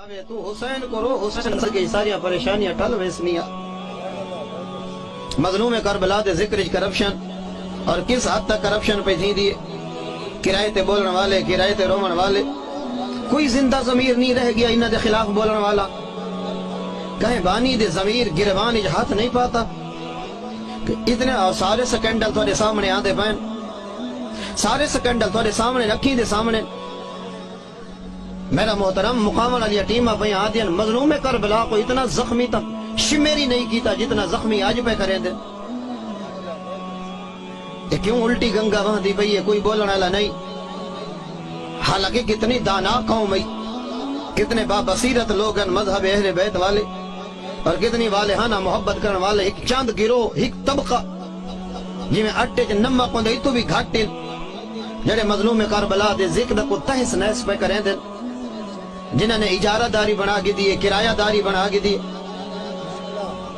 تو حسین کو رو، حسین کی ساری پریشانیاں ٹل ویسنیاں۔ مظلوم کربلا دے ذکر کرپشن اور کس حد تک کرپشن پہ تھی دیے، کرائے تے بولن والے، کرائے تے رومن والے، کوئی زندہ ضمیر نہیں رہ گیا انہاں دے خلاف بولن والا۔ کہیں بانی دے ضمیر گربان اج ہاتھ نہیں پاتا کہ اتنے سارے سکینڈل تھوڑے سامنے آندے پین، سارے سکینڈل تھوڑے سامنے رکھی دے سامنے۔ میرا محترم مقام علی ٹیم پہ آدین مظلوم کربلا کو اتنا زخمی تک شمیری نہیں کیتا جتنا زخمی آج پہ کریں دے۔ یہ کیوں الٹی گنگا وہاں دی پئی ہے، کوئی بولنے والا نہیں۔ حالانکہ کتنی دانا قوم ہے، کتنے بابصیرت لوگ ہیں مذہب اہل بیت والے، اور کتنی والہانہ محبت کرنے والے، ایک چاند گروہ، ایک طبقہ جی میں اٹے چ نمک ہوندے تو بھی گھٹ جڑے مظلوم کربلا دے ذکر کو تہس نہس پہ کریں دے، جنہاں نے اجارہ داری بنا کے دیے، کرایہ داری بنا کے دیے،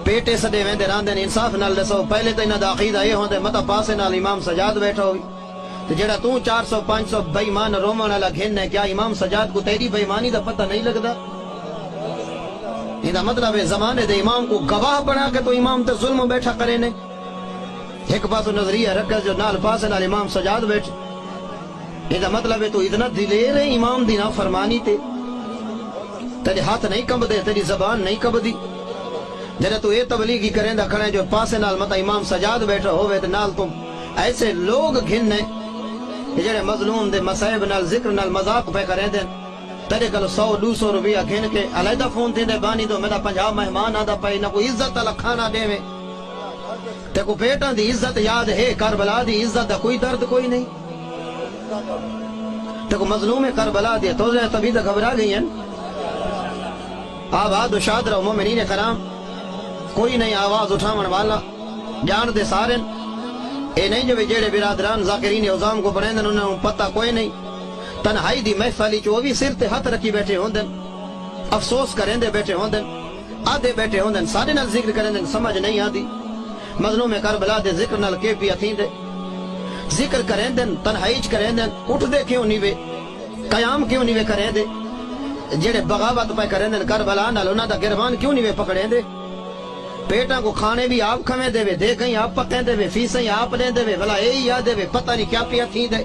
پیٹے سدے ویندے راندے نے۔ انصاف نال دسو، پہلے تو انہاں دا عقیدہ یہ ہوندے متا پاسے نال امام سجاد بیٹھا ہوئی تو جڑا تو 400 500 بے ایمان رومن والا گھن ہے، کیا امام سجاد کو تیری بے ایمانی دا پتہ نہیں لگدا؟ یہ مطلب ہے زمانے دے امام کو گواہ بنا کے تو امام تے ظلم بیٹھا کرے نے۔ ایک پاسو نظریہ رکھا جو نال پاسے نال امام سجاد بیٹھ، یہ مطلب ہے تو اتنا دلیر ہے امام دی نافرمانی تے، تیرے ہاتھ نہیں کمب دے، تیری زبان نہیں کمب دی۔ جڑا تو یہ تبلیغی کریں دا کھڑے جو پاسے نال متا امام سجاد بیٹھا ہوئے تے نال تم ایسے لوگ گھننے جڑے مظلوم دے مسائب نال ذکر نال مذاق پہ کریں دیں، تیرے کل 100 200 روپیہ گھن کے علیحدہ فون تھی دے بانی دو میرا 50 مہمان آدھا پائی، نہ کوئی عزت اللہ کھانا دے میں تے کو پیٹاں دی عزت یاد ہے، کربلا دی عزت دا کوئی درد کوئی نہیں۔ تے کو مظلوم کربلا دی تو تبھی تو گھبرا گئی ہیں۔ آباد و شاد رہو مومنین کرام، کوئی نہیں آواز اٹھاون والا، جان دے سارن۔ اے نہیں جو جیڑے برادران ذاکرین عظام کو پڑھیں دن انہوں پتہ کوئی نہیں، تنہائی دی محفلی چوہی سر تے ہاتھ رکھی بیٹھے ہوں دن، افسوس کریں دے بیٹھے ہوں دن، آدھے بیٹھے ہوں دن، سارے نال ذکر کریں دن، سمجھ نہیں آدھی مظلوم کربلا دے ذکر نال کے پی اتھیں دے، ذکر کریں دن، تنہائیچ کریں دن، اٹھ دے کیوں نہیں وے، قیام کیوں نہیں وے کریں دے، جڑے بغاوت پہ کریں دن کربلا نال انہاں دا گربان کیوں نہیں وے پکڑیں دے۔ پیٹاں کو کھانے بھی آپ کھویں دے وے، دے کہیں آپ پکیں دے وے، فیسیں آپ لیں دے وے، بھلا یہی یاد دے وے، پتہ نہیں کیا پیا تھی دے۔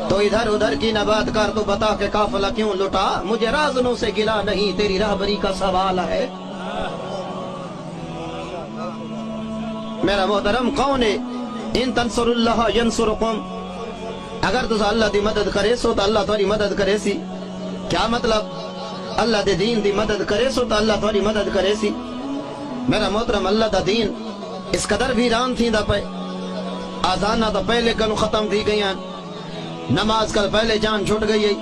تو ادھر ادھر کی نہ بات کر، تو بتا کہ قافلہ کیوں لٹا، مجھے رازنوں سے گلا نہیں، تیری راہبری کا سوال ہے۔ میرا محترم کون ہے؟ ان تنصر اللہ ینصرکم، اگر تو اللہ دی مدد کرے سو تو اللہ تمہاری مدد کرے سی۔ کیا مطلب؟ اللہ دے دین دی مدد کرے سو تو اللہ تمہاری مدد کرے سی۔ میرا محترم اللہ دا دین اس قدر ویران تھی دا پہ، آزانہ دا پہلے کنو ختم تھی گئی ہیں، نماز کل پہلے جان چھوٹ گئی ہے،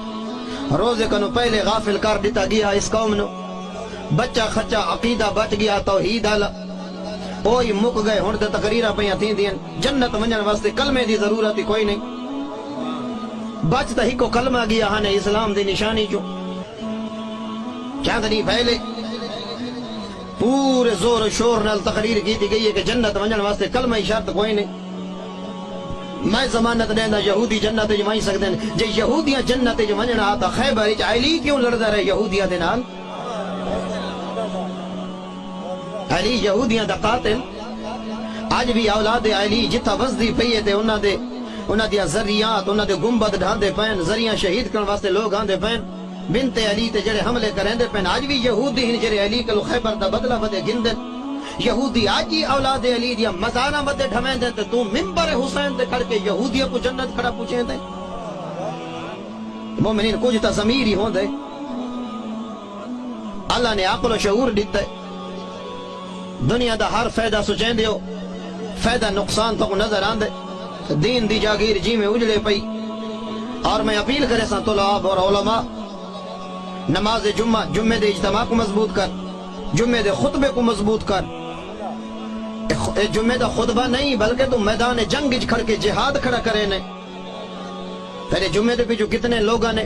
روزے کنو پہلے غافل کر دیتا گیا اس قوم نو، بچہ خچہ عقیدہ بچ گیا توحید آلا، اوہی مک گئے ہون دے تقریرہ پہیاں تھی دین، جنت منجن واسطے کلمے دی ضرورت ہی کوئی نہیں، بچتا ہی کو کلمہ گیا ہاں اسلام دی نشانی چو۔ چاند نہیں پہلے پورے زور و شور نال تقریر کی تھی گئی ہے کہ جنت منجن واسطے کلمہ ہی شرط کوئی نہیں۔ میں زمانت دینا یہودی جنت جو مائیں سکتے ہیں، جے یہودیاں جنت جو منجنا آتا خیبر علی کیوں لڑدا رہے یہودیاں دے نال؟ علی یہودیاں دا قاتل، آج بھی اولاد علی جتا وزدی پئیے تے انہاں دیا ذریعات، انہاں دے گنبد ڈھاندے پین، ذریعہ شہید کرن واسطے لوگ آندے پین، بنت علی تے جڑے حملے کریں دے پین، آج بھی یہودی ہیں جڑے علی کلو خیبر دا بدلہ بدے گندن، یہودی آج ہی اولاد علی دیا مزارہ بدے ڈھمیں دے تے تو منبر حسین تے کھڑ کے یہودیوں کو جنت کھڑا پوچھیں دے۔ مومنین کچھ تا ضمیر ہی ہوں دے، اللہ نے عقل و شعور دیتا ہے، دنیا دا ہر فائدہ سوچیں دیو، فائدہ نقصان تو نظر آن دے، دین دی جاگیر جی میں اجڑے پئی۔ اور میں اپیل کرے سا طلاب اور علماء، نماز جمعے دے اجتماع کو مضبوط کر، جمعے دے خطبے کو مضبوط کر، جمعے دا خطبہ نہیں بلکہ تو میدان جنگ کھڑ کے جہاد کھڑا کرے نے۔ پہلے جمعے دے پیچھو کتنے لوگاں نے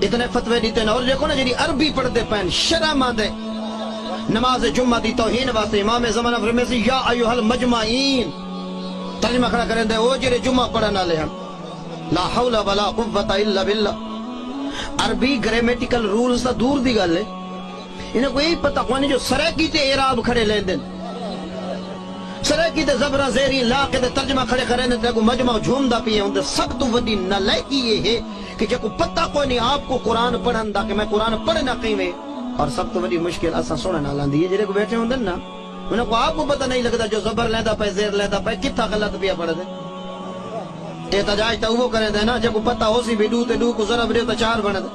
اتنے فتوے دیتے ہیں، اور دیکھو نا جی عربی پڑھ دے پین شرم آدھے نماز جمعہ دی توہین واسطے امام زمانہ فرمے سی یا ایوہ المجمعین، ترجمہ کھڑا کریں دے او جرے جمعہ پڑھنا لے ہم، لا حول ولا قوت الا باللہ، عربی گرامیٹیکل رولز دا دور دی گل ہے انہیں کو یہی پتہ کوئی نہیں جو سریکی تے اعراب کھڑے لین دن سریکی تے زبرہ زیری لا کے تے ترجمہ کھڑے کریں تے کو مجمع جھوم دا پیے ہوں دے سب تو ودی نالائکی یہ ہے کہ جے کو پتہ کوئی نہیں آپ کو قرآن پڑھن دا کہ میں قرآن پڑھنا قیمے اور سب تو ودی مشکل اساں سونا نالان دی جڑے کو بیٹھے ہوں دن نا انہیں کو آپ کو پتہ نہیں لگتا جو زبر لیندہ پہ زیر لیندہ پہ کتھا غلط پیا پڑھ دے احتجاج تا وہ کرے دے نا جے کو پتہ ہو سی بھی دو تے دو کو ضرب دے تا چار بن دے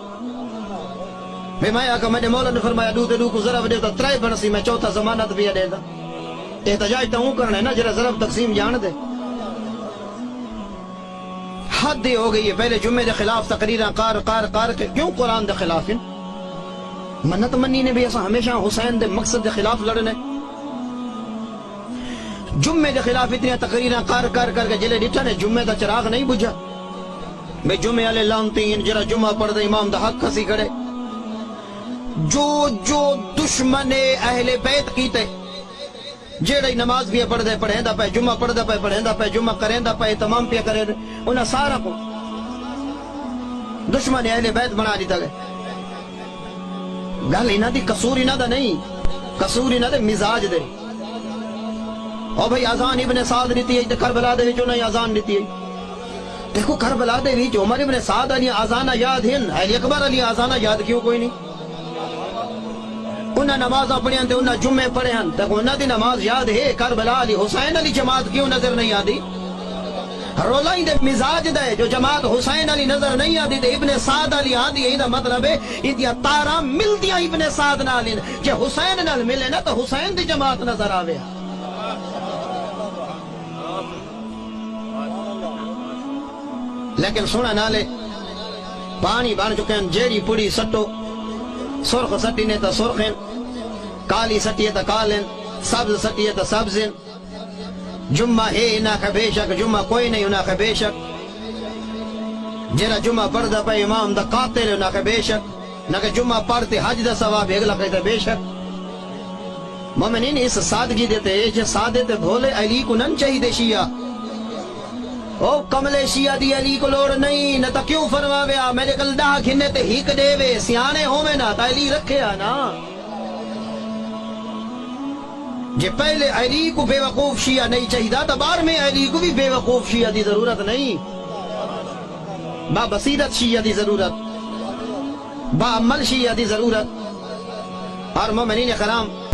میں مایا کہ میں نے مولا نے فرمایا دو تے دو کو ضرب دے تا ترے بن سی میں چوتھا ضمانت بھی دے دا احتجاج تا وہ کرنا ہے نا جرا ضرب تقسیم جان دے حد ہو گئی ہے پہلے جمعے دے خلاف تقریراں قار کے کیوں قرآن دے خلاف ہیں منت منی نے بھی ایسا ہمیشہ حسین دے مقصد دے خلاف لڑنے جمعے دے خلاف اتنی تقریراں کر کے جلے ڈٹھا نے جمعے دا چراغ نہیں بجھا میں جمعے والے لانتین جرا جمعہ پڑھ دے امام دا حق کسی کرے جو دشمن اہل بیت کیتے جیڑے نماز بھی پڑھ دے پڑھیں دا پہ جمعہ پڑھ دا پہ پڑھیں دا پہ جمعہ کریں دا پہ تمام پہ کرے انہاں سارا کو دشمن اہل بیت بنا دیتا گئے گل انہاں دی قصور انہاں دا نہیں قصور انہاں دے مزاج دے اور بھئی آزان ابن سعد دیتی ہے کربلا دے جو نہیں آزان دیتی ہے دیکھو کربلا دے جو عمر ابن سعد علی آزانہ یاد ہیں علی اکبر علی آزانہ یاد کیوں کوئی نہیں انہاں نماز پڑھیں تے انہاں جمعے پڑھیں تک انہاں دی نماز یاد ہے کربلا علی حسین علی جماعت کیوں نظر نہیں آدی رولائیں دے مزاج دے جو جماعت حسین علی نظر نہیں آدی تے ابن سعد علی آدی ہے مطلب ہے اندیا تارا مل دیا ابن سعد نالی جے حسین نال ملے نا تو حسین دی جماعت نظر آوے لیکن سونا نالے پانی بان چکے ہیں جیڑی پڑی سٹو سرخ سٹی نے تا سرخیں کالی سٹی ہے تا کالیں سبز سٹی ہے تا سبزیں جمعہ ہے انہاں کا بے شک جمعہ کوئی نہیں انہاں کا بے شک جیڑا جمعہ پڑھدا پہ امام دا قاتل انہاں کا بے شک نہ کہ جمعہ پڑھتے حج دا ثواب اگلا کہتا بے شک مومنین اس سادگی دیتے جو سادے تے بھولے علی کو نن چاہی دے شیعہ او کملے شیعہ دی علی کو لوڑ نہیں نہ تا کیوں فرماویا میرے کل دا گھنے تے ہیک دے وے سیانے ہومے نا تا علی رکھے نا جے پہلے علی کو بے وقوف شیعہ نہیں چاہی دا تا بار میں علی کو بھی بے وقوف شیعہ دی ضرورت نہیں با بصیرت شیعہ دی ضرورت با عمل شیعہ دی ضرورت اور مومنین کرام